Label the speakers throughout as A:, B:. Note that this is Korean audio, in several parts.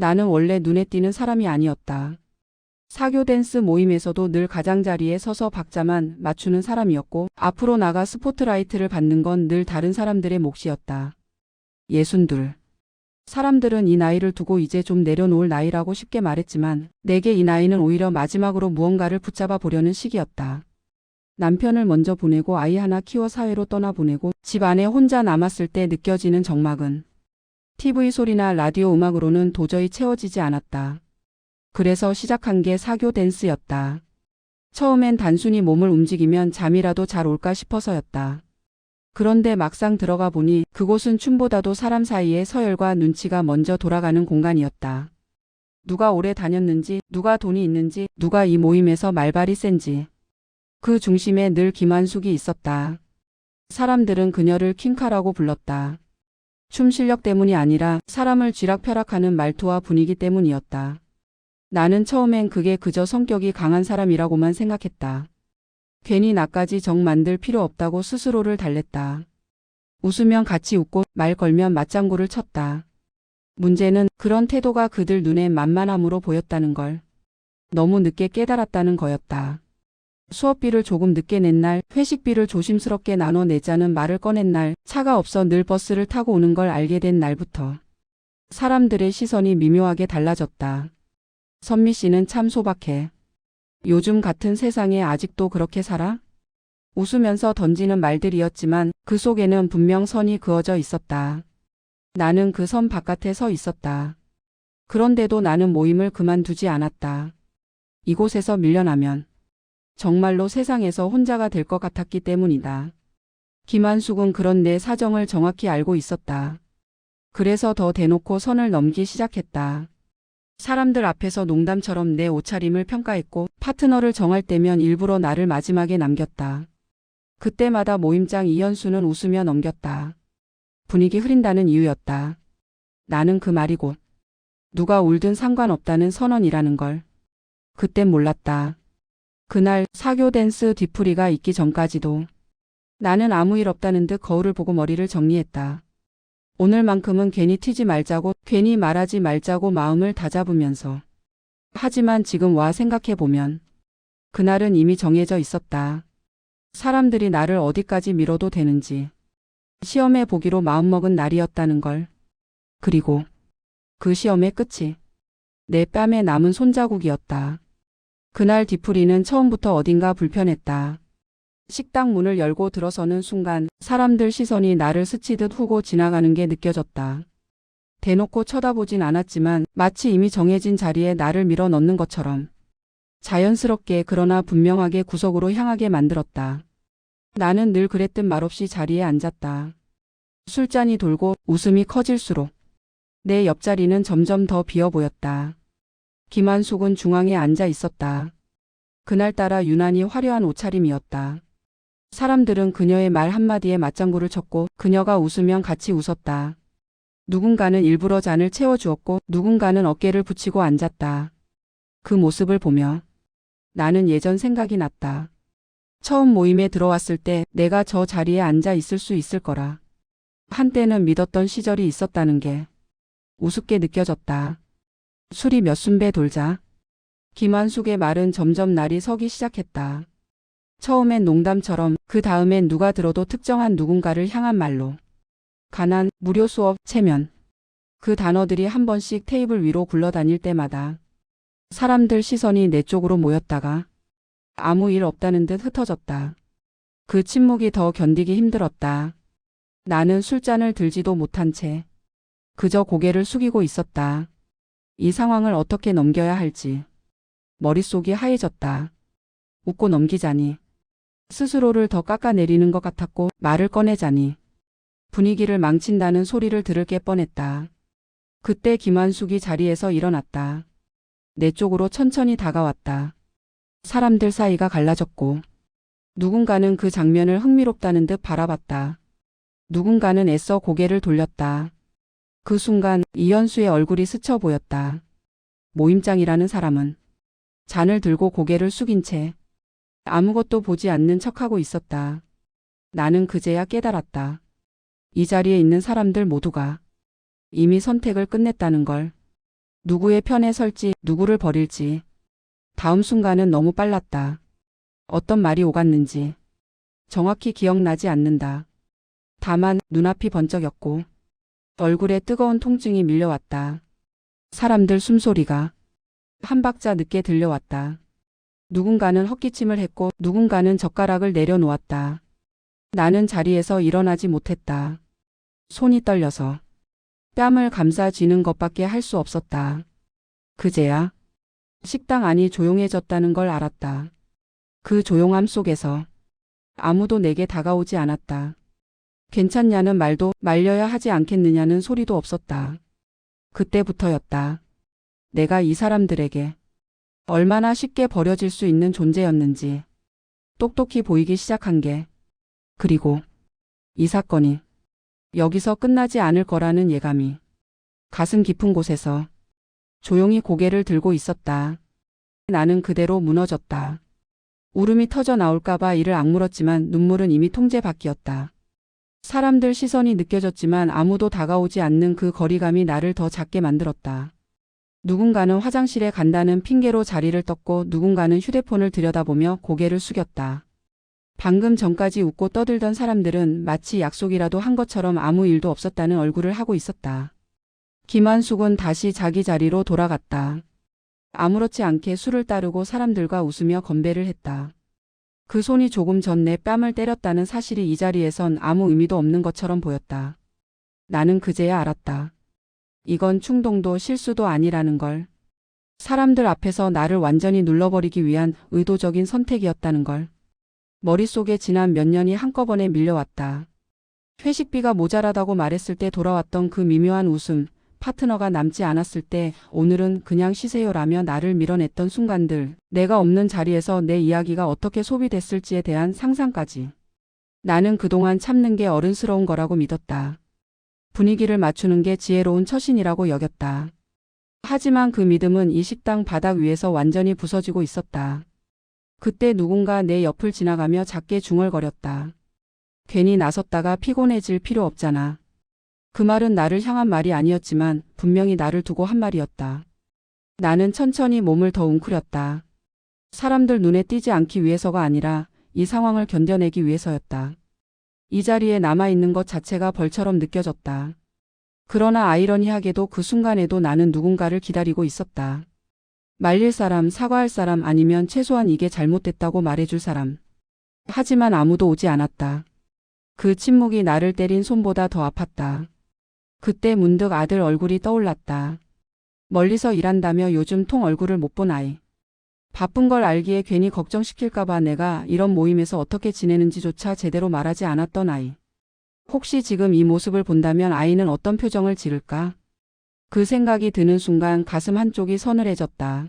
A: 나는 원래 눈에 띄는 사람이 아니었다. 사교 댄스 모임에서도 늘 가장자리에 서서 박자만 맞추는 사람이었고 앞으로 나가 스포트라이트를 받는 건 늘 다른 사람들의 몫이었다. 62. 사람들은 이 나이를 두고 이제 좀 내려놓을 나이라고 쉽게 말했지만 내게 이 나이는 오히려 마지막으로 무언가를 붙잡아 보려는 시기였다. 남편을 먼저 보내고 아이 하나 키워 사회로 떠나보내고 집 안에 혼자 남았을 때 느껴지는 적막은 TV 소리나 라디오 음악으로는 도저히 채워지지 않았다. 그래서 시작한 게 사교 댄스였다. 처음엔 단순히 몸을 움직이면 잠이라도 잘 올까 싶어서였다. 그런데 막상 들어가 보니 그곳은 춤보다도 사람 사이의 서열과 눈치가 먼저 돌아가는 공간이었다. 누가 오래 다녔는지, 누가 돈이 있는지, 누가 이 모임에서 말발이 센지. 그 중심에 늘 김한숙이 있었다. 사람들은 그녀를 킹카라고 불렀다. 춤 실력 때문이 아니라 사람을 쥐락펴락하는 말투와 분위기 때문이었다. 나는 처음엔 그게 그저 성격이 강한 사람이라고만 생각했다. 괜히 나까지 정 만들 필요 없다고 스스로를 달랬다. 웃으면 같이 웃고 말 걸면 맞장구를 쳤다. 문제는 그런 태도가 그들 눈엔 만만함으로 보였다는 걸 너무 늦게 깨달았다는 거였다. 수업비를 조금 늦게 낸 날, 회식비를 조심스럽게 나눠 내자는 말을 꺼낸 날, 차가 없어 늘 버스를 타고 오는 걸 알게 된 날부터 사람들의 시선이 미묘하게 달라졌다. 선미 씨는 참 소박해. 요즘 같은 세상에 아직도 그렇게 살아? 웃으면서 던지는 말들이었지만 그 속에는 분명 선이 그어져 있었다. 나는 그 선 바깥에 서 있었다. 그런데도 나는 모임을 그만두지 않았다. 이곳에서 밀려나면 정말로 세상에서 혼자가 될 것 같았기 때문이다. 김한숙은 그런 내 사정을 정확히 알고 있었다. 그래서 더 대놓고 선을 넘기 시작했다. 사람들 앞에서 농담처럼 내 옷차림을 평가했고 파트너를 정할 때면 일부러 나를 마지막에 남겼다. 그때마다 모임장 이현수는 웃으며 넘겼다. 분위기 흐린다는 이유였다. 나는 그 말이 곧 누가 울든 상관없다는 선언이라는 걸 그땐 몰랐다. 그날 사교 댄스 뒤풀이가 있기 전까지도 나는 아무 일 없다는 듯 거울을 보고 머리를 정리했다. 오늘만큼은 괜히 튀지 말자고, 괜히 말하지 말자고 마음을 다잡으면서. 하지만 지금 와 생각해보면 그날은 이미 정해져 있었다. 사람들이 나를 어디까지 밀어도 되는지 시험해 보기로 마음먹은 날이었다는 걸. 그리고 그 시험의 끝이 내 뺨에 남은 손자국이었다. 그날 뒤풀이는 처음부터 어딘가 불편했다. 식당 문을 열고 들어서는 순간 사람들 시선이 나를 스치듯 후고 지나가는 게 느껴졌다. 대놓고 쳐다보진 않았지만 마치 이미 정해진 자리에 나를 밀어 넣는 것처럼 자연스럽게 그러나 분명하게 구석으로 향하게 만들었다. 나는 늘 그랬듯 말없이 자리에 앉았다. 술잔이 돌고 웃음이 커질수록 내 옆자리는 점점 더 비어 보였다. 김한숙은 중앙에 앉아 있었다. 그날따라 유난히 화려한 옷차림이었다. 사람들은 그녀의 말 한마디에 맞장구를 쳤고 그녀가 웃으면 같이 웃었다. 누군가는 일부러 잔을 채워주었고 누군가는 어깨를 붙이고 앉았다. 그 모습을 보며 나는 예전 생각이 났다. 처음 모임에 들어왔을 때 내가 저 자리에 앉아 있을 수 있을 거라. 한때는 믿었던 시절이 있었다는 게 우습게 느껴졌다. 술이 몇 순배 돌자 김한숙의 말은 점점 날이 서기 시작했다. 처음엔 농담처럼 그 다음엔 누가 들어도 특정한 누군가를 향한 말로. 가난, 무료 수업, 체면. 그 단어들이 한 번씩 테이블 위로 굴러다닐 때마다 사람들 시선이 내 쪽으로 모였다가 아무 일 없다는 듯 흩어졌다. 그 침묵이 더 견디기 힘들었다. 나는 술잔을 들지도 못한 채 그저 고개를 숙이고 있었다. 이 상황을 어떻게 넘겨야 할지 머릿속이 하얘졌다. 웃고 넘기자니 스스로를 더 깎아내리는 것 같았고 말을 꺼내자니 분위기를 망친다는 소리를 들을 게 뻔했다. 그때 김한숙이 자리에서 일어났다. 내 쪽으로 천천히 다가왔다. 사람들 사이가 갈라졌고 누군가는 그 장면을 흥미롭다는 듯 바라봤다. 누군가는 애써 고개를 돌렸다. 그 순간 이현수의 얼굴이 스쳐 보였다. 모임장이라는 사람은 잔을 들고 고개를 숙인 채 아무것도 보지 않는 척하고 있었다. 나는 그제야 깨달았다. 이 자리에 있는 사람들 모두가 이미 선택을 끝냈다는 걸. 누구의 편에 설지, 누구를 버릴지. 다음 순간은 너무 빨랐다. 어떤 말이 오갔는지 정확히 기억나지 않는다. 다만 눈앞이 번쩍였고 얼굴에 뜨거운 통증이 밀려왔다. 사람들 숨소리가 한 박자 늦게 들려왔다. 누군가는 헛기침을 했고 누군가는 젓가락을 내려놓았다. 나는 자리에서 일어나지 못했다. 손이 떨려서 뺨을 감싸 쥐는 것밖에 할 수 없었다. 그제야 식당 안이 조용해졌다는 걸 알았다. 그 조용함 속에서 아무도 내게 다가오지 않았다. 괜찮냐는 말도 말려야 하지 않겠느냐는 소리도 없었다. 그때부터였다. 내가 이 사람들에게 얼마나 쉽게 버려질 수 있는 존재였는지 똑똑히 보이기 시작한 게, 그리고 이 사건이 여기서 끝나지 않을 거라는 예감이 가슴 깊은 곳에서 조용히 고개를 들고 있었다. 나는 그대로 무너졌다. 울음이 터져 나올까봐 이를 악물었지만 눈물은 이미 통제 밖이었다. 사람들 시선이 느껴졌지만 아무도 다가오지 않는 그 거리감이 나를 더 작게 만들었다. 누군가는 화장실에 간다는 핑계로 자리를 떴고 누군가는 휴대폰을 들여다보며 고개를 숙였다. 방금 전까지 웃고 떠들던 사람들은 마치 약속이라도 한 것처럼 아무 일도 없었다는 얼굴을 하고 있었다. 김한숙은 다시 자기 자리로 돌아갔다. 아무렇지 않게 술을 따르고 사람들과 웃으며 건배를 했다. 그 손이 조금 전 내 뺨을 때렸다는 사실이 이 자리에선 아무 의미도 없는 것처럼 보였다. 나는 그제야 알았다. 이건 충동도 실수도 아니라는 걸. 사람들 앞에서 나를 완전히 눌러버리기 위한 의도적인 선택이었다는 걸. 머릿속에 지난 몇 년이 한꺼번에 밀려왔다. 회식비가 모자라다고 말했을 때 돌아왔던 그 미묘한 웃음, 파트너가 남지 않았을 때 오늘은 그냥 쉬세요라며 나를 밀어냈던 순간들, 내가 없는 자리에서 내 이야기가 어떻게 소비됐을지에 대한 상상까지. 나는 그동안 참는 게 어른스러운 거라고 믿었다. 분위기를 맞추는 게 지혜로운 처신이라고 여겼다. 하지만 그 믿음은 이 식당 바닥 위에서 완전히 부서지고 있었다. 그때 누군가 내 옆을 지나가며 작게 중얼거렸다. 괜히 나섰다가 피곤해질 필요 없잖아. 그 말은 나를 향한 말이 아니었지만 분명히 나를 두고 한 말이었다. 나는 천천히 몸을 더 웅크렸다. 사람들 눈에 띄지 않기 위해서가 아니라 이 상황을 견뎌내기 위해서였다. 이 자리에 남아있는 것 자체가 벌처럼 느껴졌다. 그러나 아이러니하게도 그 순간에도 나는 누군가를 기다리고 있었다. 말릴 사람, 사과할 사람, 아니면 최소한 이게 잘못됐다고 말해줄 사람. 하지만 아무도 오지 않았다. 그 침묵이 나를 때린 손보다 더 아팠다. 그때 문득 아들 얼굴이 떠올랐다. 멀리서 일한다며 요즘 통 얼굴을 못 본 아이. 바쁜 걸 알기에 괜히 걱정시킬까봐 내가 이런 모임에서 어떻게 지내는지조차 제대로 말하지 않았던 아이. 혹시 지금 이 모습을 본다면 아이는 어떤 표정을 지을까? 그 생각이 드는 순간 가슴 한쪽이 서늘해졌다.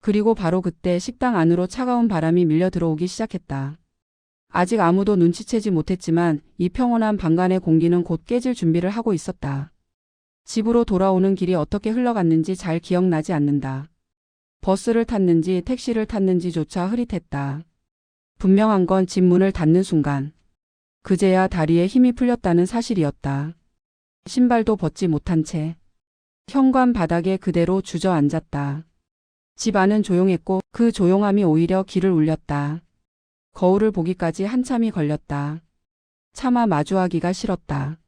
A: 그리고 바로 그때 식당 안으로 차가운 바람이 밀려 들어오기 시작했다. 아직 아무도 눈치채지 못했지만 이 평온한 방간의 공기는 곧 깨질 준비를 하고 있었다. 집으로 돌아오는 길이 어떻게 흘러갔는지 잘 기억나지 않는다. 버스를 탔는지 택시를 탔는지조차 흐릿했다. 분명한 건 집 문을 닫는 순간. 그제야 다리에 힘이 풀렸다는 사실이었다. 신발도 벗지 못한 채 현관 바닥에 그대로 주저앉았다. 집 안은 조용했고 그 조용함이 오히려 귀를 울렸다. 거울을 보기까지 한참이 걸렸다. 차마 마주하기가 싫었다.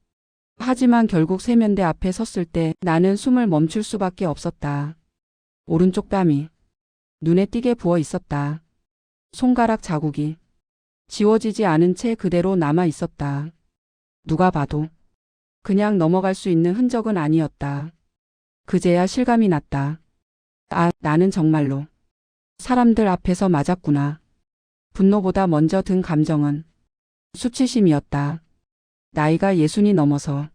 A: 하지만 결국 세면대 앞에 섰을 때 나는 숨을 멈출 수밖에 없었다. 오른쪽 뺨이 눈에 띄게 부어 있었다. 손가락 자국이 지워지지 않은 채 그대로 남아 있었다. 누가 봐도 그냥 넘어갈 수 있는 흔적은 아니었다. 그제야 실감이 났다. 아, 나는 정말로 사람들 앞에서 맞았구나. 분노보다 먼저 든 감정은 수치심이었다. 나이가 60이 넘어서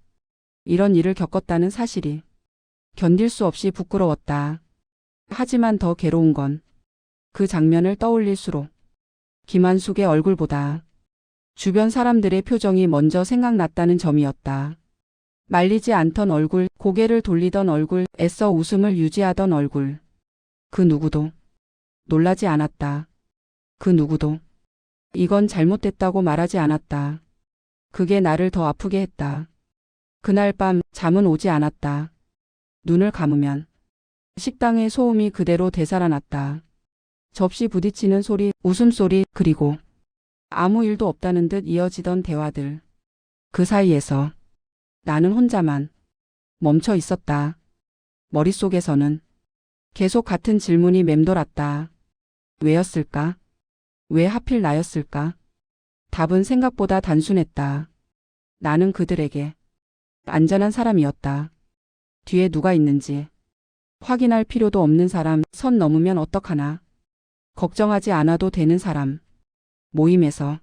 A: 이런 일을 겪었다는 사실이 견딜 수 없이 부끄러웠다. 하지만 더 괴로운 건 그 장면을 떠올릴수록 김한숙의 얼굴보다 주변 사람들의 표정이 먼저 생각났다는 점이었다. 말리지 않던 얼굴, 고개를 돌리던 얼굴, 애써 웃음을 유지하던 얼굴. 그 누구도 놀라지 않았다. 그 누구도 이건 잘못됐다고 말하지 않았다. 그게 나를 더 아프게 했다. 그날 밤 잠은 오지 않았다. 눈을 감으면 식당의 소음이 그대로 되살아났다. 접시 부딪히는 소리, 웃음소리, 그리고 아무 일도 없다는 듯 이어지던 대화들. 그 사이에서 나는 혼자만 멈춰 있었다. 머릿속에서는 계속 같은 질문이 맴돌았다. 왜였을까? 왜 하필 나였을까? 답은 생각보다 단순했다. 나는 그들에게 안전한 사람이었다. 뒤에 누가 있는지 확인할 필요도 없는 사람, 선 넘으면 어떡하나. 걱정하지 않아도 되는 사람. 모임에서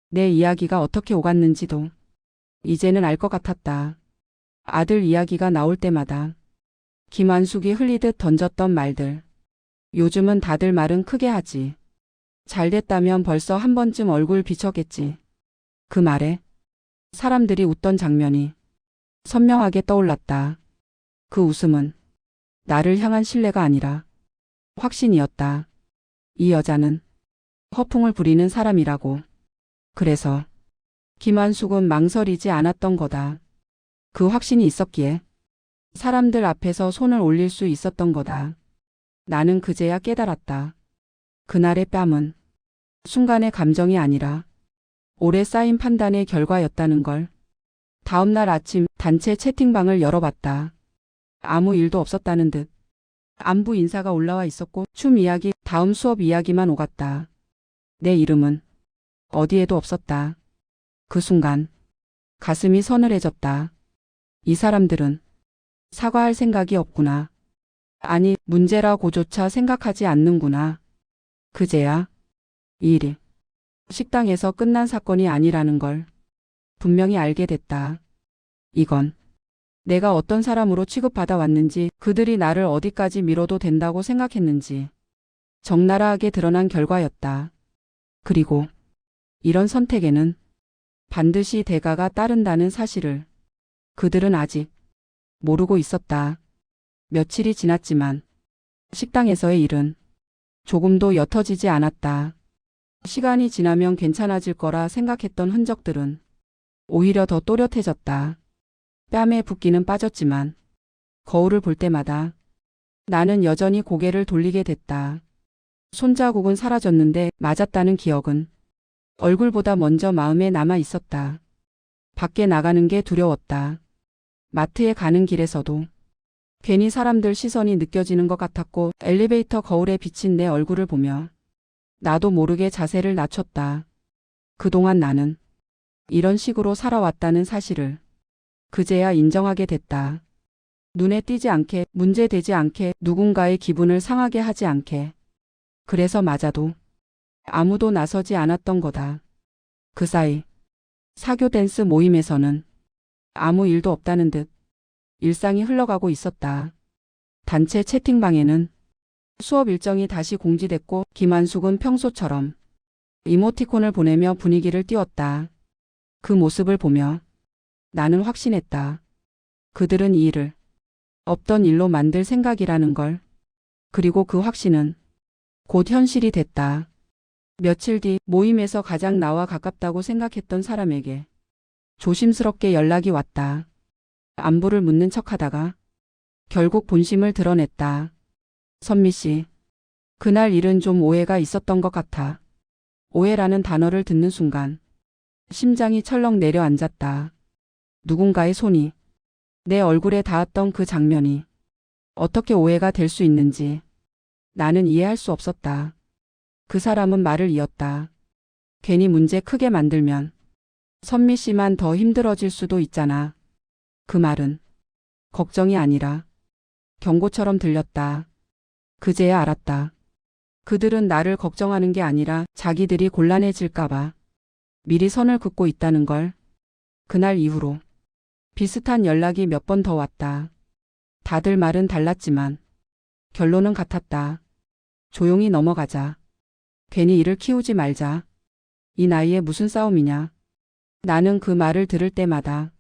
A: 내 이야기가 어떻게 오갔는지도 이제는 알 것 같았다. 아들 이야기가 나올 때마다 김한숙이 흘리듯 던졌던 말들. 요즘은 다들 말은 크게 하지. 잘 됐다면 벌써 한 번쯤 얼굴 비쳤겠지. 그 말에 사람들이 웃던 장면이 선명하게 떠올랐다. 그 웃음은 나를 향한 신뢰가 아니라 확신이었다. 이 여자는 허풍을 부리는 사람이라고. 그래서 김한숙은 망설이지 않았던 거다. 그 확신이 있었기에 사람들 앞에서 손을 올릴 수 있었던 거다. 나는 그제야 깨달았다. 그날의 뺨은 순간의 감정이 아니라 오래 쌓인 판단의 결과였다는 걸. 다음 날 아침 단체 채팅방을 열어봤다. 아무 일도 없었다는 듯 안부 인사가 올라와 있었고 춤 이야기, 다음 수업 이야기만 오갔다. 내 이름은 어디에도 없었다. 그 순간 가슴이 서늘해졌다. 이 사람들은 사과할 생각이 없구나. 아니, 문제라고조차 생각하지 않는구나. 그제야 이 일이 식당에서 끝난 사건이 아니라는 걸 분명히 알게 됐다. 이건 내가 어떤 사람으로 취급받아 왔는지, 그들이 나를 어디까지 밀어도 된다고 생각했는지 적나라하게 드러난 결과였다. 그리고 이런 선택에는 반드시 대가가 따른다는 사실을 그들은 아직 모르고 있었다. 며칠이 지났지만 식당에서의 일은 조금도 옅어지지 않았다. 시간이 지나면 괜찮아질 거라 생각했던 흔적들은 오히려 더 또렷해졌다. 뺨에 붓기는 빠졌지만 거울을 볼 때마다 나는 여전히 고개를 돌리게 됐다. 손자국은 사라졌는데 맞았다는 기억은 얼굴보다 먼저 마음에 남아 있었다. 밖에 나가는 게 두려웠다. 마트에 가는 길에서도 괜히 사람들 시선이 느껴지는 것 같았고, 엘리베이터 거울에 비친 내 얼굴을 보며 나도 모르게 자세를 낮췄다. 그동안 나는 이런 식으로 살아왔다는 사실을 그제야 인정하게 됐다. 눈에 띄지 않게, 문제되지 않게, 누군가의 기분을 상하게 하지 않게. 그래서 맞아도 아무도 나서지 않았던 거다. 그 사이 사교 댄스 모임에서는 아무 일도 없다는 듯 일상이 흘러가고 있었다. 단체 채팅방에는 수업 일정이 다시 공지됐고 김한숙은 평소처럼 이모티콘을 보내며 분위기를 띄웠다. 그 모습을 보며 나는 확신했다. 그들은 이 일을 없던 일로 만들 생각이라는 걸. 그리고 그 확신은 곧 현실이 됐다. 며칠 뒤 모임에서 가장 나와 가깝다고 생각했던 사람에게 조심스럽게 연락이 왔다. 안부를 묻는 척하다가 결국 본심을 드러냈다. 선미 씨, 그날 일은 좀 오해가 있었던 것 같아. 오해라는 단어를 듣는 순간 심장이 철렁 내려앉았다. 누군가의 손이 내 얼굴에 닿았던 그 장면이 어떻게 오해가 될 수 있는지 나는 이해할 수 없었다. 그 사람은 말을 이었다. 괜히 문제 크게 만들면 선미 씨만 더 힘들어질 수도 있잖아. 그 말은 걱정이 아니라 경고처럼 들렸다. 그제야 알았다. 그들은 나를 걱정하는 게 아니라 자기들이 곤란해질까봐 미리 선을 긋고 있다는 걸. 그날 이후로 비슷한 연락이 몇 번 더 왔다. 다들 말은 달랐지만 결론은 같았다. 조용히 넘어가자. 괜히 일을 키우지 말자. 이 나이에 무슨 싸움이냐. 나는 그 말을 들을 때마다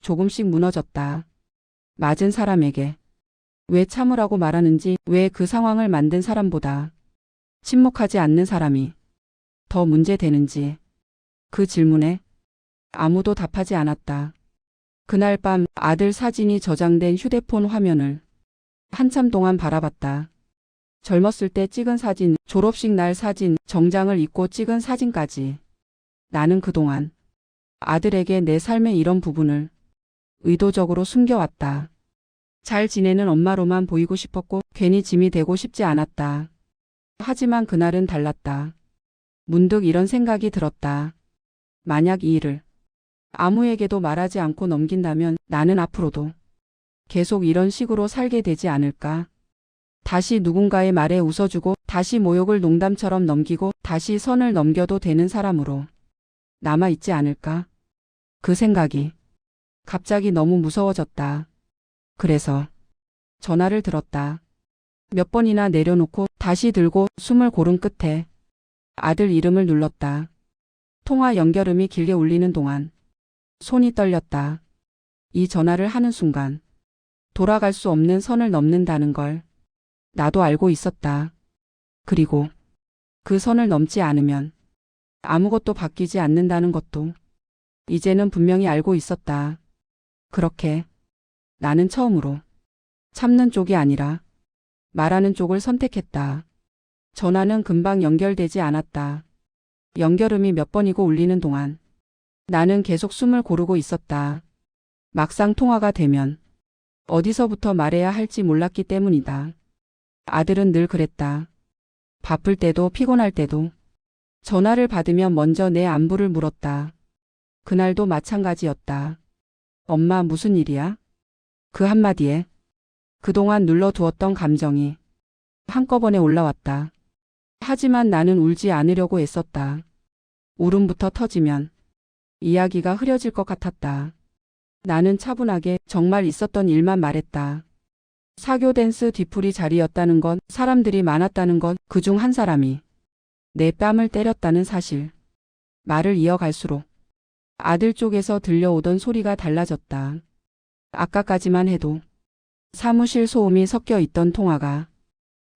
A: 조금씩 무너졌다. 맞은 사람에게 왜 참으라고 말하는지, 왜 그 상황을 만든 사람보다 침묵하지 않는 사람이 더 문제되는지. 그 질문에 아무도 답하지 않았다. 그날 밤 아들 사진이 저장된 휴대폰 화면을 한참 동안 바라봤다. 젊었을 때 찍은 사진, 졸업식 날 사진, 정장을 입고 찍은 사진까지. 나는 그동안 아들에게 내 삶의 이런 부분을 의도적으로 숨겨왔다. 잘 지내는 엄마로만 보이고 싶었고 괜히 짐이 되고 싶지 않았다. 하지만 그날은 달랐다. 문득 이런 생각이 들었다. 만약 이 일을 아무에게도 말하지 않고 넘긴다면 나는 앞으로도 계속 이런 식으로 살게 되지 않을까? 다시 누군가의 말에 웃어주고 다시 모욕을 농담처럼 넘기고 다시 선을 넘겨도 되는 사람으로 남아있지 않을까? 그 생각이 갑자기 너무 무서워졌다. 그래서 전화를 들었다. 몇 번이나 내려놓고 다시 들고 숨을 고른 끝에 아들 이름을 눌렀다. 통화 연결음이 길게 울리는 동안 손이 떨렸다. 이 전화를 하는 순간 돌아갈 수 없는 선을 넘는다는 걸 나도 알고 있었다. 그리고 그 선을 넘지 않으면 아무것도 바뀌지 않는다는 것도 이제는 분명히 알고 있었다. 그렇게 나는 처음으로 참는 쪽이 아니라 말하는 쪽을 선택했다. 전화는 금방 연결되지 않았다. 연결음이 몇 번이고 울리는 동안 나는 계속 숨을 고르고 있었다. 막상 통화가 되면 어디서부터 말해야 할지 몰랐기 때문이다. 아들은 늘 그랬다. 바쁠 때도 피곤할 때도 전화를 받으면 먼저 내 안부를 물었다. 그날도 마찬가지였다. 엄마 무슨 일이야? 그 한마디에 그동안 눌러두었던 감정이 한꺼번에 올라왔다. 하지만 나는 울지 않으려고 애썼다. 울음부터 터지면 이야기가 흐려질 것 같았다. 나는 차분하게 정말 있었던 일만 말했다. 사교 댄스 뒤풀이 자리였다는 건, 사람들이 많았다는 건, 그중 한 사람이 내 뺨을 때렸다는 사실. 말을 이어갈수록 아들 쪽에서 들려오던 소리가 달라졌다. 아까까지만 해도 사무실 소음이 섞여 있던 통화가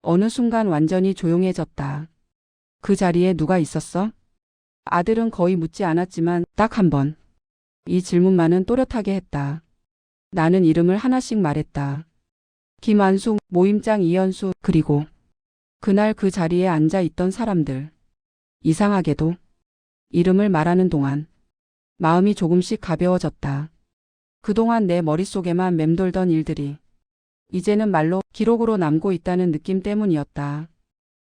A: 어느 순간 완전히 조용해졌다. 그 자리에 누가 있었어? 아들은 거의 묻지 않았지만 딱 한 번. 이 질문만은 또렷하게 했다. 나는 이름을 하나씩 말했다. 김한숙, 모임장 이현수, 그리고 그날 그 자리에 앉아 있던 사람들. 이상하게도 이름을 말하는 동안 마음이 조금씩 가벼워졌다. 그동안 내 머릿속에만 맴돌던 일들이 이제는 말로, 기록으로 남고 있다는 느낌 때문이었다.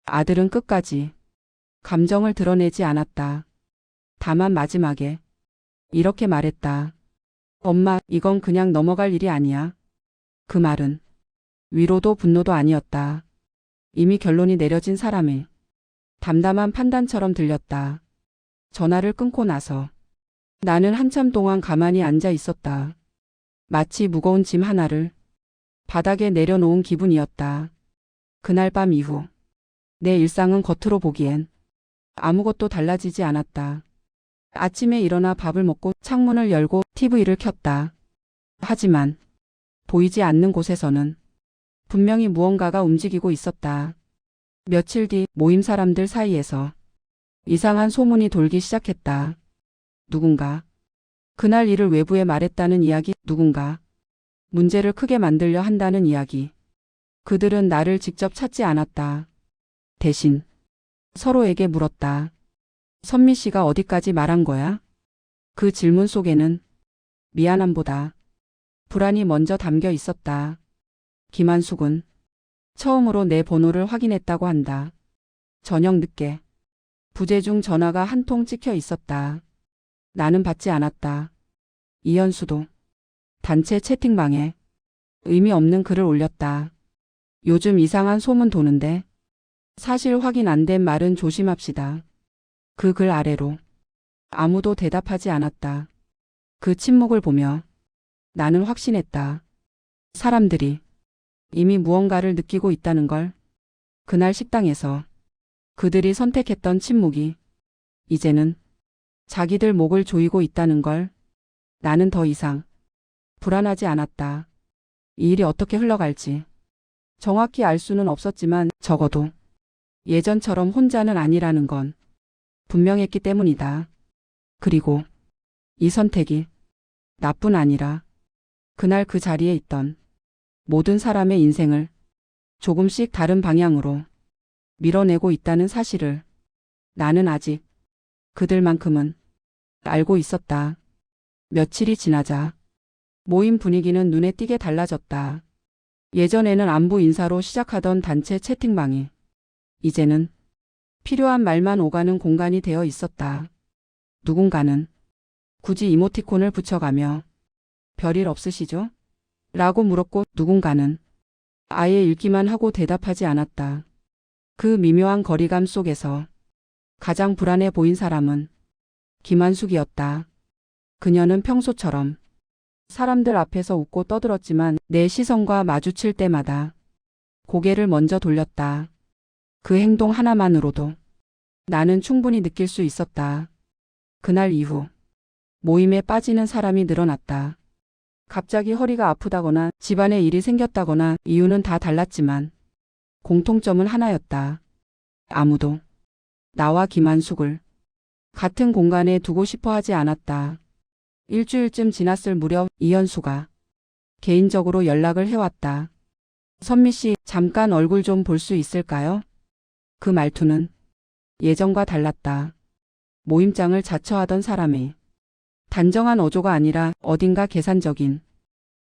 A: 아들은 끝까지 감정을 드러내지 않았다. 다만 마지막에 이렇게 말했다. 엄마, 이건 그냥 넘어갈 일이 아니야. 그 말은 위로도 분노도 아니었다. 이미 결론이 내려진 사람의 담담한 판단처럼 들렸다. 전화를 끊고 나서 나는 한참 동안 가만히 앉아 있었다. 마치 무거운 짐 하나를 바닥에 내려놓은 기분이었다. 그날 밤 이후 내 일상은 겉으로 보기엔 아무것도 달라지지 않았다. 아침에 일어나 밥을 먹고 창문을 열고 TV를 켰다. 하지만 보이지 않는 곳에서는 분명히 무언가가 움직이고 있었다. 며칠 뒤 모임 사람들 사이에서 이상한 소문이 돌기 시작했다. 누군가 그날 일을 외부에 말했다는 이야기, 누군가 문제를 크게 만들려 한다는 이야기. 그들은 나를 직접 찾지 않았다. 대신 서로에게 물었다. 선미 씨가 어디까지 말한 거야? 그 질문 속에는 미안함보다 불안이 먼저 담겨 있었다. 김한숙은 처음으로 내 번호를 확인했다고 한다. 저녁 늦게 부재 중 전화가 한 통 찍혀 있었다. 나는 받지 않았다. 이현수도 단체 채팅방에 의미 없는 글을 올렸다. 요즘 이상한 소문 도는데 사실 확인 안 된 말은 조심합시다. 그 글 아래로 아무도 대답하지 않았다. 그 침묵을 보며 나는 확신했다. 사람들이 이미 무언가를 느끼고 있다는 걸. 그날 식당에서 그들이 선택했던 침묵이 이제는 자기들 목을 조이고 있다는 걸. 나는 더 이상 불안하지 않았다. 이 일이 어떻게 흘러갈지 정확히 알 수는 없었지만 적어도 예전처럼 혼자는 아니라는 건 분명했기 때문이다. 그리고 이 선택이 나뿐 아니라 그날 그 자리에 있던 모든 사람의 인생을 조금씩 다른 방향으로 밀어내고 있다는 사실을 나는 아직 그들만큼은 알고 있었다. 며칠이 지나자 모임 분위기는 눈에 띄게 달라졌다. 예전에는 안부 인사로 시작하던 단체 채팅방이 이제는 필요한 말만 오가는 공간이 되어 있었다. 누군가는 굳이 이모티콘을 붙여가며 별일 없으시죠? 라고 물었고 누군가는 아예 읽기만 하고 대답하지 않았다. 그 미묘한 거리감 속에서 가장 불안해 보인 사람은 김한숙이었다. 그녀는 평소처럼 사람들 앞에서 웃고 떠들었지만 내 시선과 마주칠 때마다 고개를 먼저 돌렸다. 그 행동 하나만으로도 나는 충분히 느낄 수 있었다. 그날 이후 모임에 빠지는 사람이 늘어났다. 갑자기 허리가 아프다거나 집안에 일이 생겼다거나 이유는 다 달랐지만 공통점은 하나였다. 아무도 나와 김한숙을 같은 공간에 두고 싶어 하지 않았다. 일주일쯤 지났을 무렵 이현수가 개인적으로 연락을 해왔다. 선미 씨, 잠깐 얼굴 좀 볼 수 있을까요? 그 말투는 예전과 달랐다. 모임장을 자처하던 사람이 단정한 어조가 아니라 어딘가 계산적인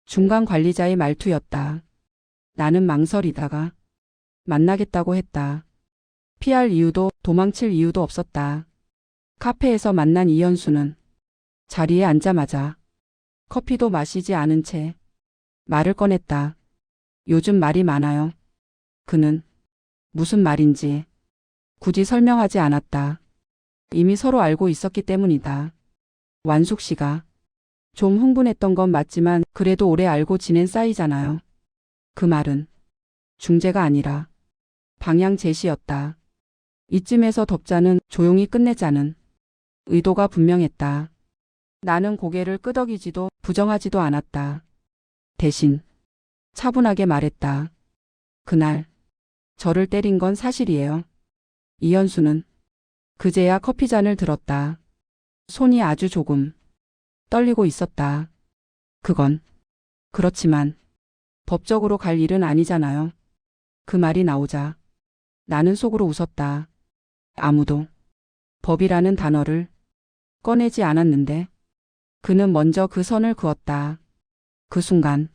A: 중간 관리자의 말투였다. 나는 망설이다가 만나겠다고 했다. 피할 이유도 도망칠 이유도 없었다. 카페에서 만난 이현수는 자리에 앉자마자 커피도 마시지 않은 채 말을 꺼냈다. 요즘 말이 많아요. 그는 무슨 말인지 굳이 설명하지 않았다. 이미 서로 알고 있었기 때문이다. 완숙 씨가 좀 흥분했던 건 맞지만 그래도 오래 알고 지낸 사이잖아요. 그 말은 중재가 아니라 방향 제시였다. 이쯤에서 덮자는 조용히 끝내자는 의도가 분명했다. 나는 고개를 끄덕이지도 부정하지도 않았다. 대신 차분하게 말했다. 그날 저를 때린 건 사실이에요. 이현수는 그제야 커피잔을 들었다. 손이 아주 조금 떨리고 있었다. 그건 그렇지만 법적으로 갈 일은 아니잖아요. 그 말이 나오자 나는 속으로 웃었다. 아무도 법이라는 단어를 꺼내지 않았는데 그는 먼저 그 선을 그었다. 그 순간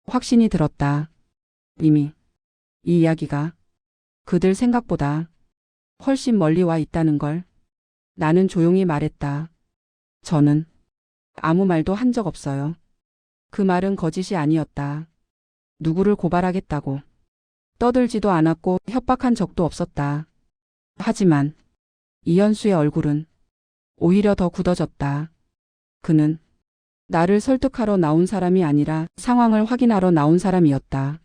A: 확신이 들었다. 이미 이 이야기가 그들 생각보다 훨씬 멀리 와 있다는 걸. 나는 조용히 말했다. 저는 아무 말도 한 적 없어요. 그 말은 거짓이 아니었다. 누구를 고발하겠다고 떠들지도 않았고 협박한 적도 없었다. 하지만 이현수의 얼굴은 오히려 더 굳어졌다. 그는 나를 설득하러 나온 사람이 아니라 상황을 확인하러 나온 사람이었다.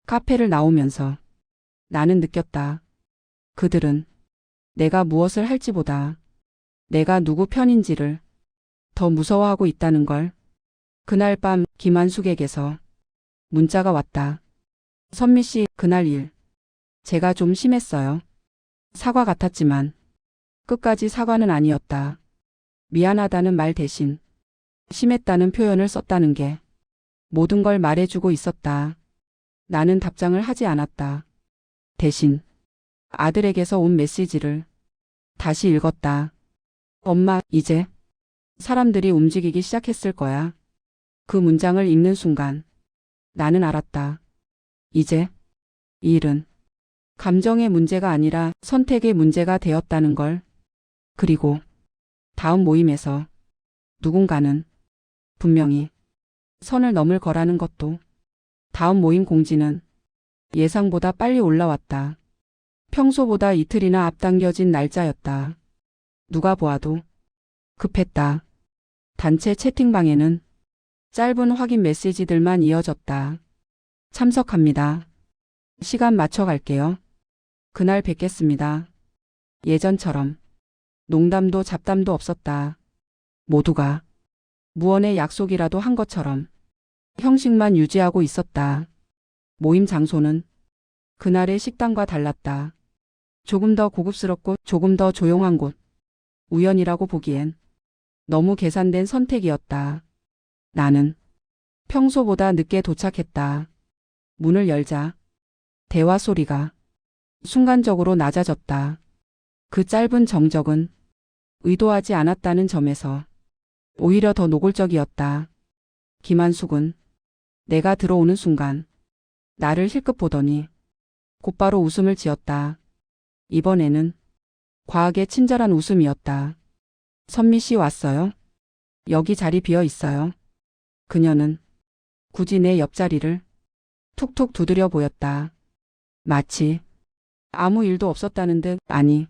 A: 카페를 나오면서 나는 느꼈다. 그들은 내가 무엇을 할지보다 내가 누구 편인지를 더 무서워하고 있다는 걸. 그날 밤 김한숙에게서 문자가 왔다. 선미 씨, 그날 일 제가 좀 심했어요. 사과 같았지만 끝까지 사과는 아니었다. 미안하다는 말 대신 심했다는 표현을 썼다는 게 모든 걸 말해주고 있었다. 나는 답장을 하지 않았다. 대신 아들에게서 온 메시지를 다시 읽었다. 엄마, 이제 사람들이 움직이기 시작했을 거야. 그 문장을 읽는 순간 나는 알았다. 이제 이 일은 감정의 문제가 아니라 선택의 문제가 되었다는 걸. 그리고 다음 모임에서 누군가는 분명히 선을 넘을 거라는 것도. 다음 모임 공지는 예상보다 빨리 올라왔다. 평소보다 이틀이나 앞당겨진 날짜였다. 누가 보아도 급했다. 단체 채팅방에는 짧은 확인 메시지들만 이어졌다. 참석합니다. 시간 맞춰 갈게요. 그날 뵙겠습니다. 예전처럼 농담도 잡담도 없었다. 모두가 무언의 약속이라도 한 것처럼 형식만 유지하고 있었다. 모임 장소는 그날의 식당과 달랐다. 조금 더 고급스럽고 조금 더 조용한 곳. 우연이라고 보기엔 너무 계산된 선택이었다. 나는 평소보다 늦게 도착했다. 문을 열자 대화 소리가 순간적으로 낮아졌다. 그 짧은 정적은 의도하지 않았다는 점에서 오히려 더 노골적이었다. 김한숙은 내가 들어오는 순간 나를 힐끗 보더니 곧바로 웃음을 지었다. 이번에는 과하게 친절한 웃음이었다. 선미 씨 왔어요? 여기 자리 비어 있어요. 그녀는 굳이 내 옆자리를 툭툭 두드려 보였다. 마치 아무 일도 없었다는 듯, 아니,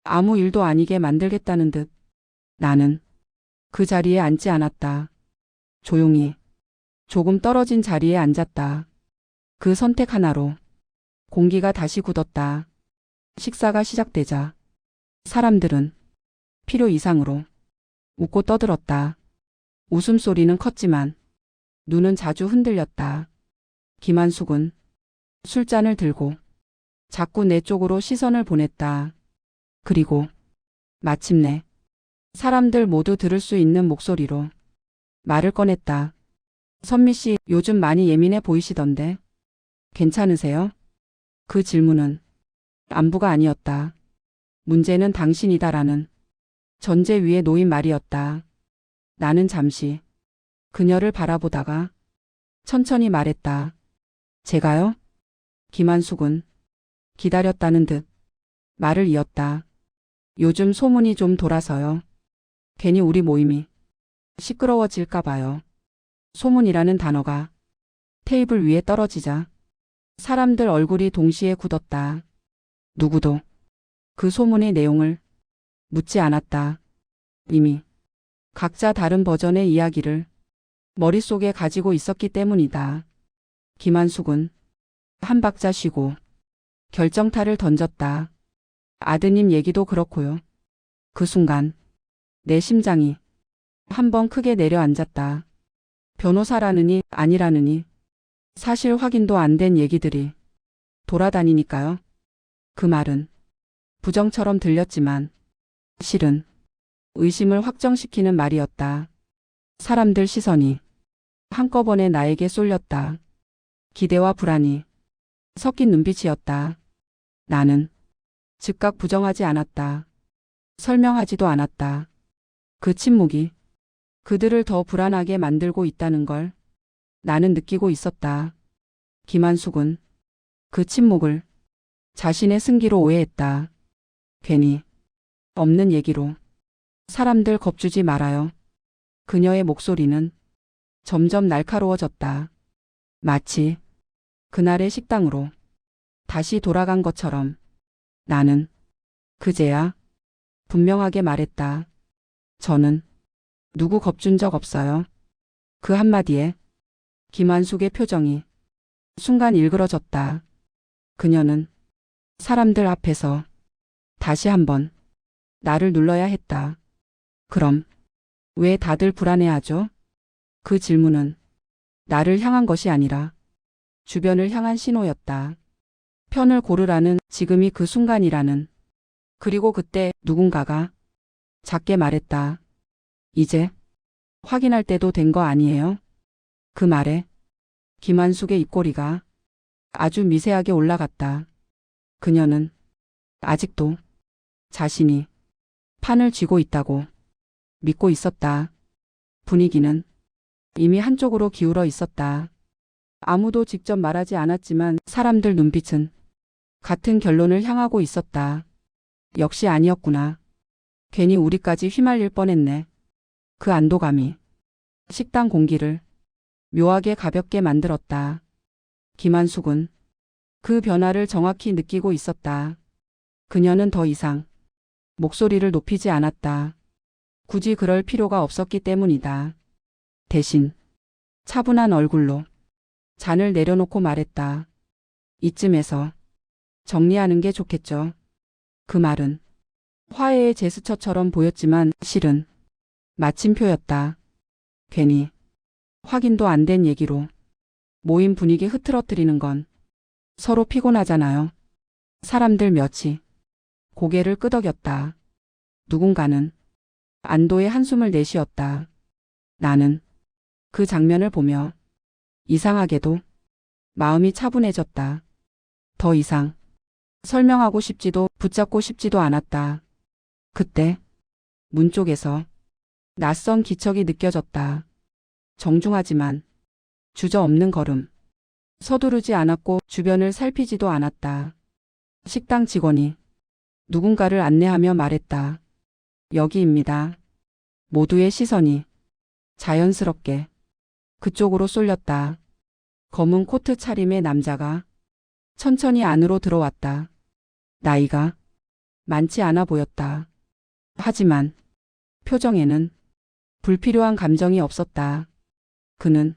A: 아무 일도 아니게 만들겠다는 듯. 나는 그 자리에 앉지 않았다. 조용히 조금 떨어진 자리에 앉았다. 그 선택 하나로 공기가 다시 굳었다. 식사가 시작되자 사람들은 필요 이상으로 웃고 떠들었다. 웃음소리는 컸지만 눈은 자주 흔들렸다. 김한숙은 술잔을 들고 자꾸 내 쪽으로 시선을 보냈다. 그리고 마침내 사람들 모두 들을 수 있는 목소리로 말을 꺼냈다. 선미 씨, 요즘 많이 예민해 보이시던데 괜찮으세요? 그 질문은 안부가 아니었다. 문제는 당신이다라는 전제 위에 놓인 말이었다. 나는 잠시 그녀를 바라보다가 천천히 말했다. 제가요? 김한숙은 기다렸다는 듯 말을 이었다. 요즘 소문이 좀 돌아서요. 괜히 우리 모임이 시끄러워질까 봐요. 소문이라는 단어가 테이블 위에 떨어지자 사람들 얼굴이 동시에 굳었다. 누구도 그 소문의 내용을 묻지 않았다. 이미 각자 다른 버전의 이야기를 머릿속에 가지고 있었기 때문이다. 김한숙은 한 박자 쉬고 결정타를 던졌다. 아드님 얘기도 그렇고요. 그 순간 내 심장이 한번 크게 내려앉았다. 변호사라느니 아니라느니 사실 확인도 안 된 얘기들이 돌아다니니까요. 그 말은 부정처럼 들렸지만 실은 의심을 확정시키는 말이었다. 사람들 시선이 한꺼번에 나에게 쏠렸다. 기대와 불안이 섞인 눈빛이었다. 나는 즉각 부정하지 않았다. 설명하지도 않았다. 그 침묵이 그들을 더 불안하게 만들고 있다는 걸 나는 느끼고 있었다. 김한숙은 그 침묵을 자신의 승기로 오해했다. 괜히 없는 얘기로 사람들 겁주지 말아요. 그녀의 목소리는 점점 날카로워졌다. 마치 그날의 식당으로 다시 돌아간 것처럼. 나는 그제야 분명하게 말했다. 저는 누구 겁준 적 없어요. 그 한마디에 김한숙의 표정이 순간 일그러졌다. 그녀는 사람들 앞에서 다시 한번 나를 눌러야 했다. 그럼 왜 다들 불안해하죠? 그 질문은 나를 향한 것이 아니라 주변을 향한 신호였다. 편을 고르라는, 지금이 그 순간이라는. 그리고 그때 누군가가 작게 말했다. 이제 확인할 때도 된 거 아니에요? 그 말에 김한숙의 입꼬리가 아주 미세하게 올라갔다. 그녀는 아직도 자신이 판을 쥐고 있다고 믿고 있었다. 분위기는 이미 한쪽으로 기울어 있었다. 아무도 직접 말하지 않았지만 사람들 눈빛은 같은 결론을 향하고 있었다. 역시 아니었구나. 괜히 우리까지 휘말릴 뻔했네. 그 안도감이 식당 공기를 묘하게 가볍게 만들었다. 김한숙은 그 변화를 정확히 느끼고 있었다. 그녀는 더 이상 목소리를 높이지 않았다. 굳이 그럴 필요가 없었기 때문이다. 대신 차분한 얼굴로 잔을 내려놓고 말했다. 이쯤에서 정리하는 게 좋겠죠. 그 말은 화해의 제스처처럼 보였지만 실은 마침표였다. 괜히 확인도 안 된 얘기로 모임 분위기 흐트러뜨리는 건 서로 피곤하잖아요. 사람들 몇이 고개를 끄덕였다. 누군가는 안도의 한숨을 내쉬었다. 나는 그 장면을 보며 이상하게도 마음이 차분해졌다. 더 이상 설명하고 싶지도 붙잡고 싶지도 않았다. 그때 문 쪽에서 낯선 기척이 느껴졌다. 정중하지만 주저없는 걸음. 서두르지 않았고 주변을 살피지도 않았다. 식당 직원이 누군가를 안내하며 말했다. 여기입니다. 모두의 시선이 자연스럽게 그쪽으로 쏠렸다. 검은 코트 차림의 남자가 천천히 안으로 들어왔다. 나이가 많지 않아 보였다. 하지만 표정에는 불필요한 감정이 없었다. 그는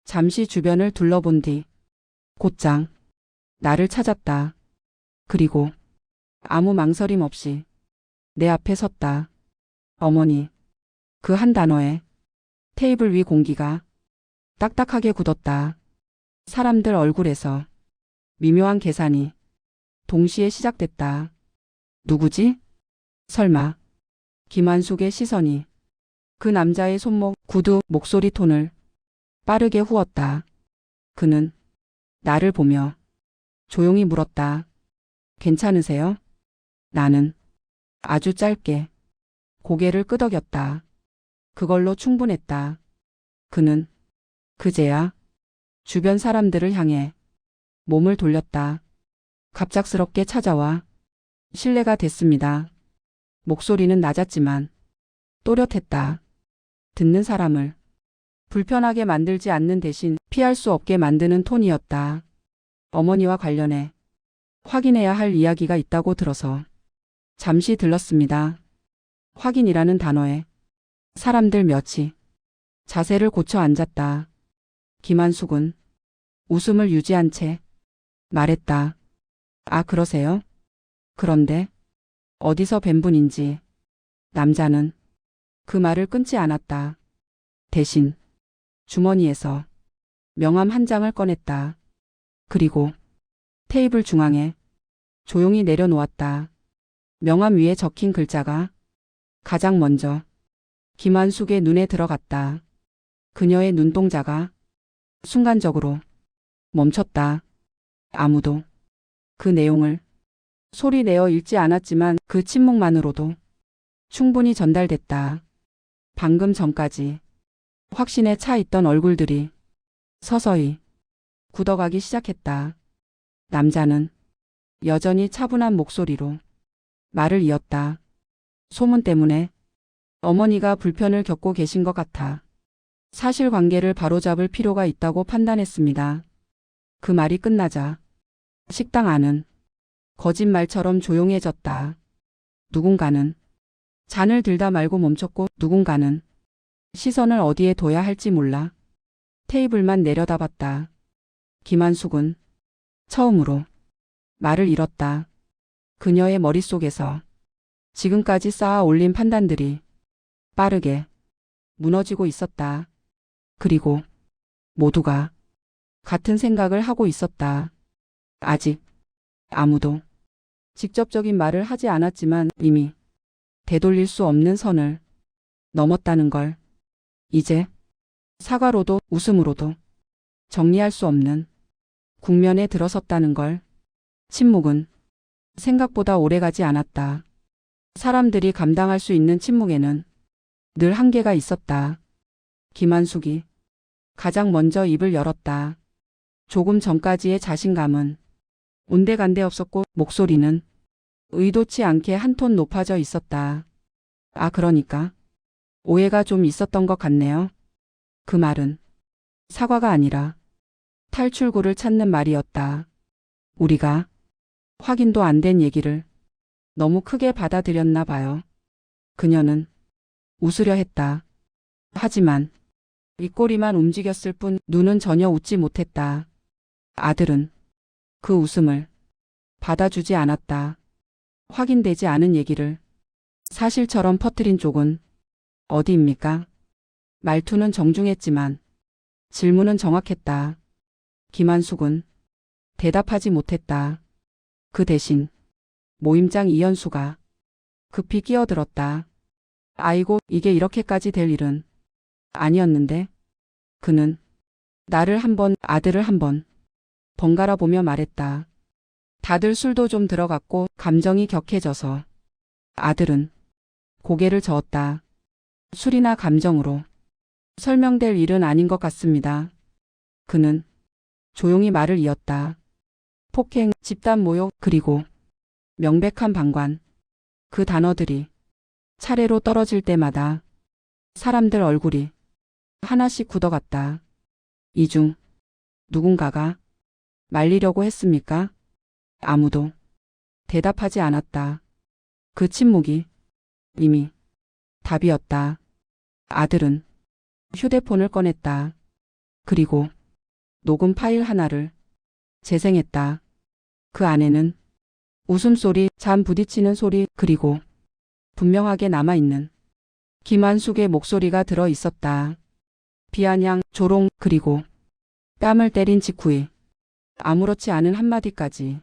A: 잠시 주변을 둘러본 뒤 곧장 나를 찾았다. 그리고 아무 망설임 없이 내 앞에 섰다. 어머니. 그 한 단어에 테이블 위 공기가 딱딱하게 굳었다. 사람들 얼굴에서 미묘한 계산이 동시에 시작됐다. 누구지? 설마. 김한숙의 시선이 그 남자의 손목, 구두, 목소리 톤을 빠르게 후었다. 그는 나를 보며 조용히 물었다. 괜찮으세요? 나는 아주 짧게 고개를 끄덕였다. 그걸로 충분했다. 그는 그제야 주변 사람들을 향해 몸을 돌렸다. 갑작스럽게 찾아와 실례가 됐습니다. 목소리는 낮았지만 또렷했다. 듣는 사람을 불편하게 만들지 않는 대신 피할 수 없게 만드는 톤이었다. 어머니와 관련해 확인해야 할 이야기가 있다고 들어서 잠시 들렀습니다. 확인이라는 단어에 사람들 몇이 자세를 고쳐 앉았다. 김한숙은 웃음을 유지한 채 말했다. 아, 그러세요? 그런데 어디서 뵌 분인지. 남자는 그 말을 끊지 않았다. 대신 주머니에서 명함 한 장을 꺼냈다. 그리고 테이블 중앙에 조용히 내려놓았다. 명함 위에 적힌 글자가 가장 먼저 김한숙의 눈에 들어갔다. 그녀의 눈동자가 순간적으로 멈췄다. 아무도 그 내용을 소리 내어 읽지 않았지만 그 침묵만으로도 충분히 전달됐다. 방금 전까지 확신에 차 있던 얼굴들이 서서히 굳어가기 시작했다. 남자는 여전히 차분한 목소리로 말을 이었다. 소문 때문에 어머니가 불편을 겪고 계신 것 같아 사실관계를 바로잡을 필요가 있다고 판단했습니다. 그 말이 끝나자 식당 안은 거짓말처럼 조용해졌다. 누군가는 잔을 들다 말고 멈췄고 누군가는 시선을 어디에 둬야 할지 몰라 테이블만 내려다봤다. 김한숙은 처음으로 말을 잃었다. 그녀의 머릿속에서 지금까지 쌓아 올린 판단들이 빠르게 무너지고 있었다. 그리고 모두가 같은 생각을 하고 있었다. 아직 아무도 직접적인 말을 하지 않았지만 이미 되돌릴 수 없는 선을 넘었다는 걸. 이제 사과로도 웃음으로도 정리할 수 없는 국면에 들어섰다는 걸. 침묵은 생각보다 오래가지 않았다. 사람들이 감당할 수 있는 침묵에는 늘 한계가 있었다. 김한숙이 가장 먼저 입을 열었다. 조금 전까지의 자신감은 온데간데 없었고 목소리는 의도치 않게 한 톤 높아져 있었다. 아, 그러니까 오해가 좀 있었던 것 같네요. 그 말은 사과가 아니라 탈출구를 찾는 말이었다. 우리가 확인도 안 된 얘기를 너무 크게 받아들였나 봐요. 그녀는 웃으려 했다. 하지만 입꼬리만 움직였을 뿐 눈은 전혀 웃지 못했다. 아들은 그 웃음을 받아주지 않았다. 확인되지 않은 얘기를 사실처럼 퍼뜨린 쪽은 어디입니까? 말투는 정중했지만 질문은 정확했다. 김한숙은 대답하지 못했다. 그 대신 모임장 이현수가 급히 끼어들었다. 아이고, 이게 이렇게까지 될 일은 아니었는데. 그는 나를 한 번, 아들을 한 번 번갈아 보며 말했다. 다들 술도 좀 들어갔고 감정이 격해져서 아들은 고개를 저었다. 술이나 감정으로 설명될 일은 아닌 것 같습니다. 그는 조용히 말을 이었다. 폭행, 집단 모욕, 그리고 명백한 방관. 그 단어들이 차례로 떨어질 때마다 사람들 얼굴이 하나씩 굳어갔다. 이 중 누군가가 말리려고 했습니까? 아무도 대답하지 않았다. 그 침묵이 이미 답이었다. 아들은 휴대폰을 꺼냈다. 그리고 녹음 파일 하나를 재생했다. 그 안에는 웃음소리, 잠 부딪히는 소리, 그리고 분명하게 남아있는 김한숙의 목소리가 들어 있었다. 비아냥, 조롱, 그리고 뺨을 때린 직후에 아무렇지 않은 한마디까지.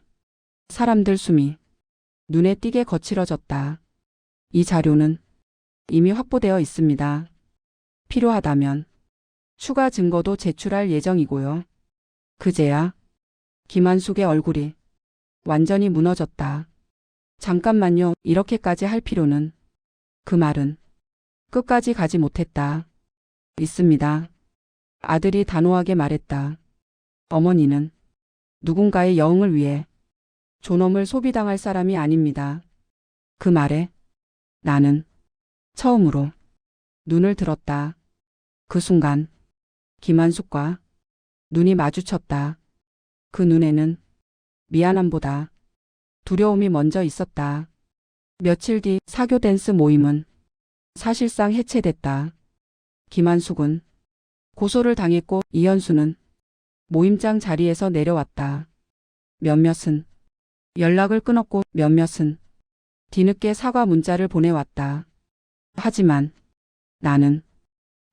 A: 사람들 숨이 눈에 띄게 거칠어졌다. 이 자료는 이미 확보되어 있습니다. 필요하다면 추가 증거도 제출할 예정이고요. 그제야 김한숙의 얼굴이 완전히 무너졌다. 잠깐만요. 이렇게까지 할 필요는. 그 말은 끝까지 가지 못했다. 있습니다. 아들이 단호하게 말했다. 어머니는 누군가의 여흥을 위해 존엄을 소비당할 사람이 아닙니다. 그 말에 나는 처음으로 눈을 들었다. 그 순간 김한숙과 눈이 마주쳤다. 그 눈에는 미안함보다 두려움이 먼저 있었다. 며칠 뒤 사교 댄스 모임은 사실상 해체됐다. 김한숙은 고소를 당했고 이현수는 모임장 자리에서 내려왔다. 몇몇은 연락을 끊었고 몇몇은 뒤늦게 사과 문자를 보내왔다. 하지만 나는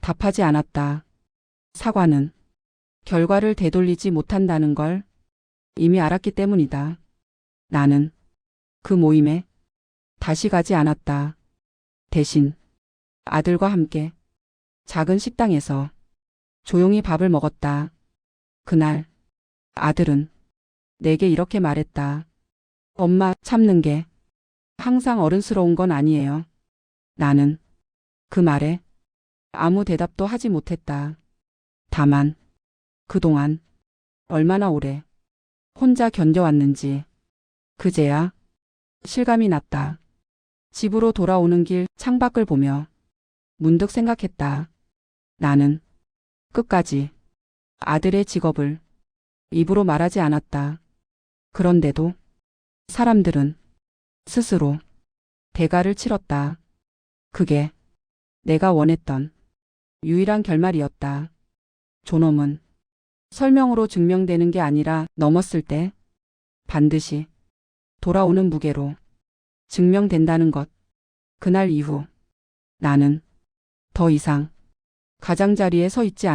A: 답하지 않았다. 사과는 결과를 되돌리지 못한다는 걸 이미 알았기 때문이다. 나는 그 모임에 다시 가지 않았다. 대신 아들과 함께 작은 식당에서 조용히 밥을 먹었다. 그날 아들은 내게 이렇게 말했다. 엄마, 참는 게 항상 어른스러운 건 아니에요. 나는 그 말에 아무 대답도 하지 못했다. 다만 그동안 얼마나 오래 혼자 견뎌왔는지 그제야 실감이 났다. 집으로 돌아오는 길 창밖을 보며 문득 생각했다. 나는 끝까지 아들의 직업을 입으로 말하지 않았다. 그런데도 사람들은 스스로 대가를 치렀다. 그게 내가 원했던 유일한 결말이었다. 존엄은 설명으로 증명되는 게 아니라 넘었을 때 반드시 돌아오는 무게로 증명된다는 것. 그날 이후 나는 더 이상 가장자리에 서 있지 않았다.